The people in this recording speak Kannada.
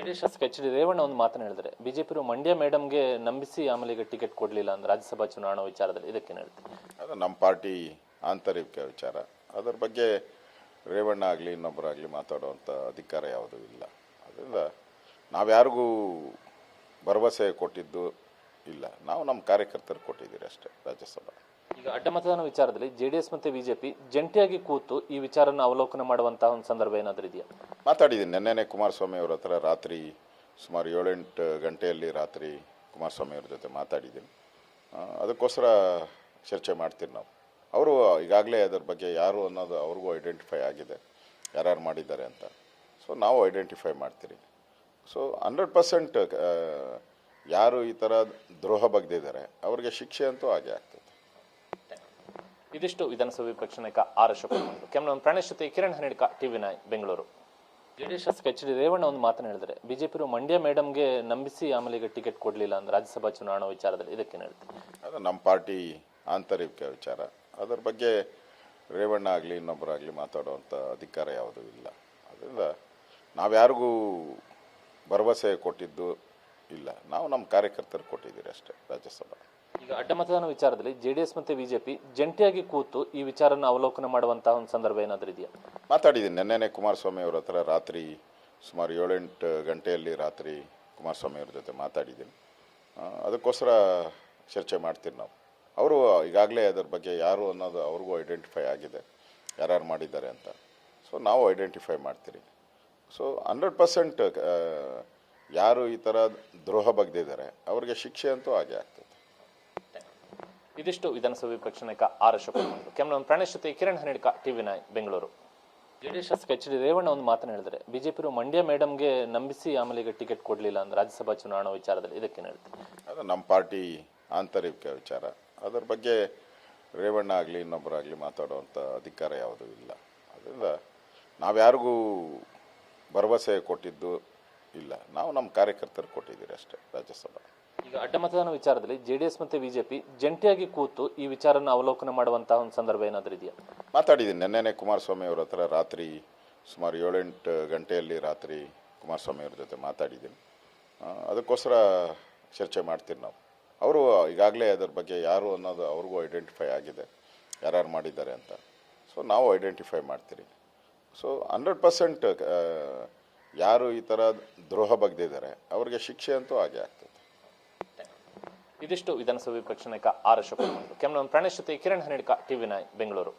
ಜೆಡಿಎಸ್ ಶಾಸಕ ಎಚ್ ಡಿ ರೇವಣ್ಣ ಒಂದು ಮಾತನ್ನು ಹೇಳಿದರೆ ಬಿಜೆಪಿ ಮಂಡ್ಯ ಮೇಡಮ್ಗೆ ನಂಬಿಸಿ ಆಮೇಲೆ ಈಗ ಟಿಕೆಟ್ ಕೊಡಲಿಲ್ಲ ಅಂದ್ರೆ ರಾಜ್ಯಸಭಾ ಚುನಾವಣಾ ವಿಚಾರದಲ್ಲಿ ಇದಕ್ಕೇನು ಹೇಳ್ತೀವಿ? ಅದು ನಮ್ಮ ಪಾರ್ಟಿ ಆಂತರಿಕ ವಿಚಾರ. ಅದರ ಬಗ್ಗೆ ರೇವಣ್ಣ ಆಗಲಿ ಇನ್ನೊಬ್ಬರಾಗಲಿ ಮಾತಾಡುವಂಥ ಅಧಿಕಾರ ಯಾವುದೂ ಇಲ್ಲ. ಅದರಿಂದ ನಾವ್ಯಾರಿಗೂ ಭರವಸೆ ಕೊಟ್ಟಿದ್ದು ಇಲ್ಲ. ನಾವು ನಮ್ಮ ಕಾರ್ಯಕರ್ತರು ಕೊಟ್ಟಿದ್ದೀರಿ ಅಷ್ಟೇ. ರಾಜ್ಯಸಭಾ ಈಗ ಅಡ್ಡ ಮತದಾನ ವಿಚಾರದಲ್ಲಿ ಜೆಡಿಎಸ್ ಮತ್ತು ಬಿಜೆಪಿ ಜಂಟಿಯಾಗಿ ಕೂತು ಈ ವಿಚಾರನ ಅವಲೋಕನ ಮಾಡುವಂತಹ ಒಂದು ಸಂದರ್ಭ ಏನಾದರೂ ಇದೆಯಾ? ಮಾತಾಡಿದ್ದೀನಿ. ನೆನ್ನೆನೇ ಕುಮಾರಸ್ವಾಮಿ ಅವರ ಹತ್ರ ರಾತ್ರಿ ಸುಮಾರು 7-8 ಗಂಟೆಯಲ್ಲಿ ರಾತ್ರಿ ಕುಮಾರಸ್ವಾಮಿ ಅವ್ರ ಜೊತೆ ಮಾತಾಡಿದ್ದೀನಿ. ಅದಕ್ಕೋಸ್ಕರ ಚರ್ಚೆ ಮಾಡ್ತೀವಿ ನಾವು. ಅವರು ಈಗಾಗಲೇ ಅದರ ಬಗ್ಗೆ ಯಾರು ಅನ್ನೋದು ಅವ್ರಿಗೂ ಐಡೆಂಟಿಫೈ ಆಗಿದೆ, ಯಾರ್ಯಾರು ಮಾಡಿದ್ದಾರೆ ಅಂತ. ಸೊ ನಾವು ಐಡೆಂಟಿಫೈ ಮಾಡ್ತೀರಿ. ಸೊ 100% ಯಾರು ಈ ಥರ ದ್ರೋಹ ಬಗ್ದಿದ್ದಾರೆ ಅವ್ರಿಗೆ ಶಿಕ್ಷೆ ಅಂತೂ ಆಗೇ ಆಗ್ತದೆ. ಇದಿಷ್ಟು ವಿಧಾನಸಭೆ ವಿಪಕ್ಷ ನಾಯಕ ಆರ್ ಅಶೋಕ್. ಕ್ಯಾಮ್ರಾ ಪ್ರಾಣೇಶ್ ಜೊತೆ ಕಿರಣ್ ಹನೇಡ್ಕ, TV9 ಬೆಂಗಳೂರು. ಜೆಡಿಎಸ್ ಶಾಸಕ ಎಚ್ ಡಿ ರೇವಣ್ಣ ಒಂದು ಮಾತನ್ನು ಹೇಳಿದರೆ ಬಿಜೆಪಿ ಮಂಡ್ಯ ಮೇಡಮ್ಗೆ ನಂಬಿಸಿ ಆಮೇಲೆ ಈಗ ಟಿಕೆಟ್ ಕೊಡಲಿಲ್ಲ ಅಂದ್ರೆ ರಾಜ್ಯಸಭಾ ಚುನಾವಣಾ ವಿಚಾರದಲ್ಲಿ ಇದಕ್ಕೇನು ಹೇಳ್ತೀವಿ? ಅದು ನಮ್ಮ ಪಾರ್ಟಿ ಆಂತರಿಕ ವಿಚಾರ. ಅದರ ಬಗ್ಗೆ ರೇವಣ್ಣ ಆಗಲಿ ಇನ್ನೊಬ್ಬರಾಗಲಿ ಮಾತಾಡುವಂಥ ಅಧಿಕಾರ ಯಾವುದೂ ಇಲ್ಲ. ಅದರಿಂದ ನಾವ್ಯಾರಿಗೂ ಭರವಸೆ ಕೊಟ್ಟಿದ್ದು ಇಲ್ಲ. ನಾವು ನಮ್ಮ ಕಾರ್ಯಕರ್ತರು ಕೊಟ್ಟಿದ್ದೀರಿ ಅಷ್ಟೇ. ರಾಜ್ಯಸಭಾ ಈಗ ಅಡ್ಡ ಮತದಾನ ವಿಚಾರದಲ್ಲಿ ಜೆಡಿಎಸ್ ಮತ್ತು ಬಿಜೆಪಿ ಜಂಟಿಯಾಗಿ ಕೂತು ಈ ವಿಚಾರನ ಅವಲೋಕನ ಮಾಡುವಂತಹ ಒಂದು ಸಂದರ್ಭ ಏನಾದರೂ ಇದೆಯಾ? ಮಾತಾಡಿದ್ದೀನಿ. ನೆನ್ನೆನೇ ಕುಮಾರಸ್ವಾಮಿ ಅವರ ಹತ್ರ ರಾತ್ರಿ ಸುಮಾರು 7-8 ಗಂಟೆಯಲ್ಲಿ ರಾತ್ರಿ ಕುಮಾರಸ್ವಾಮಿ ಅವ್ರ ಜೊತೆ ಮಾತಾಡಿದ್ದೀನಿ. ಅದಕ್ಕೋಸ್ಕರ ಚರ್ಚೆ ಮಾಡ್ತೀವಿ ನಾವು. ಅವರು ಈಗಾಗಲೇ ಅದರ ಬಗ್ಗೆ ಯಾರು ಅನ್ನೋದು ಅವ್ರಿಗೂ ಐಡೆಂಟಿಫೈ ಆಗಿದೆ, ಯಾರ್ಯಾರು ಮಾಡಿದ್ದಾರೆ ಅಂತ. ಸೊ ನಾವು ಐಡೆಂಟಿಫೈ ಮಾಡ್ತೀರಿ. ಸೊ 100% ಯಾರು ಈ ಥರ ದ್ರೋಹ ಬಗ್ದಿದ್ದಾರೆ ಅವ್ರಿಗೆ ಶಿಕ್ಷೆ ಅಂತೂ ಆಗೇ ಆಗ್ತದೆ. ಇದಿಷ್ಟು ವಿಧಾನಸಭೆ ವಿಪಕ್ಷ ನಾಯಕ ಆರ್ ಅಶೋಕ್. ಕ್ಯಾಮ್ರಾ ಪ್ರಾಣೇಶ್ ಜೊತೆ ಕಿರಣ್ ಹನೇಡ್ಕ, TV9 ಬೆಂಗಳೂರು. ಜೆಡಿಎಸ್ ಶಾಸಕ ಎಚ್ ಡಿ ರೇವಣ್ಣ ಒಂದು ಮಾತನ್ನು ಹೇಳಿದರೆ ಬಿಜೆಪಿ ಮಂಡ್ಯ ಮೇಡಮ್ಗೆ ನಂಬಿಸಿ ಆಮೇಲೆ ಈಗ ಟಿಕೆಟ್ ಕೊಡಲಿಲ್ಲ ಅಂದ್ರೆ ರಾಜ್ಯಸಭಾ ಚುನಾವಣಾ ವಿಚಾರದಲ್ಲಿ ಇದಕ್ಕೇನು ಹೇಳ್ತೀವಿ? ಅದು ನಮ್ಮ ಪಾರ್ಟಿ ಆಂತರಿಕ ವಿಚಾರ. ಅದರ ಬಗ್ಗೆ ರೇವಣ್ಣ ಆಗಲಿ ಇನ್ನೊಬ್ಬರಾಗಲಿ ಮಾತಾಡುವಂಥ ಅಧಿಕಾರ ಯಾವುದೂ ಇಲ್ಲ. ಅದರಿಂದ ನಾವ್ಯಾರಿಗೂ ಭರವಸೆ ಕೊಟ್ಟಿದ್ದು ಇಲ್ಲ. ನಾವು ನಮ್ಮ ಕಾರ್ಯಕರ್ತರು ಕೊಟ್ಟಿದ್ದೀರಿ ಅಷ್ಟೇ. ರಾಜ್ಯಸಭಾ ಈಗ ಅಡ್ಡ ಮತದಾನ ವಿಚಾರದಲ್ಲಿ ಜೆಡಿಎಸ್ ಮತ್ತು ಬಿಜೆಪಿ ಜಂಟಿಯಾಗಿ ಕೂತು ಈ ವಿಚಾರನ ಅವಲೋಕನ ಮಾಡುವಂತಹ ಒಂದು ಸಂದರ್ಭ ಏನಾದರೂ ಇದೆಯಾ? ಮಾತಾಡಿದ್ದೀನಿ. ನೆನ್ನೆನೇ ಕುಮಾರಸ್ವಾಮಿ ಅವರ ಹತ್ರ ರಾತ್ರಿ ಸುಮಾರು 7-8 ಗಂಟೆಯಲ್ಲಿ ರಾತ್ರಿ ಕುಮಾರಸ್ವಾಮಿ ಅವ್ರ ಜೊತೆ ಮಾತಾಡಿದ್ದೀನಿ. ಅದಕ್ಕೋಸ್ಕರ ಚರ್ಚೆ ಮಾಡ್ತೀವಿ ನಾವು. ಅವರು ಈಗಾಗಲೇ ಅದರ ಬಗ್ಗೆ ಯಾರು ಅನ್ನೋದು ಅವ್ರಿಗೂ ಐಡೆಂಟಿಫೈ ಆಗಿದೆ, ಯಾರ್ಯಾರು ಮಾಡಿದ್ದಾರೆ ಅಂತ. ಸೊ ನಾವು ಐಡೆಂಟಿಫೈ ಮಾಡ್ತೀರಿ. ಸೊ 100% ಯಾರು ಈ ಥರ ದ್ರೋಹ ಬಗ್ದಿದ್ದಾರೆ ಅವ್ರಿಗೆ ಶಿಕ್ಷೆ ಅಂತೂ ಆಗೇ ಆಗ್ತದೆ. ಇದಿಷ್ಟು ವಿಧಾನಸಭೆ ವಿಪಕ್ಷ ನಾಯಕ ಆರ್ ಅಶೋಕ್. ಕ್ಯಾಮ್ರಾ ಪ್ರಾಣೇಶ್ ಜೊತೆ ಕಿರಣ್ ಹನೇಡ್ಕ, TV9 ಬೆಂಗಳೂರು.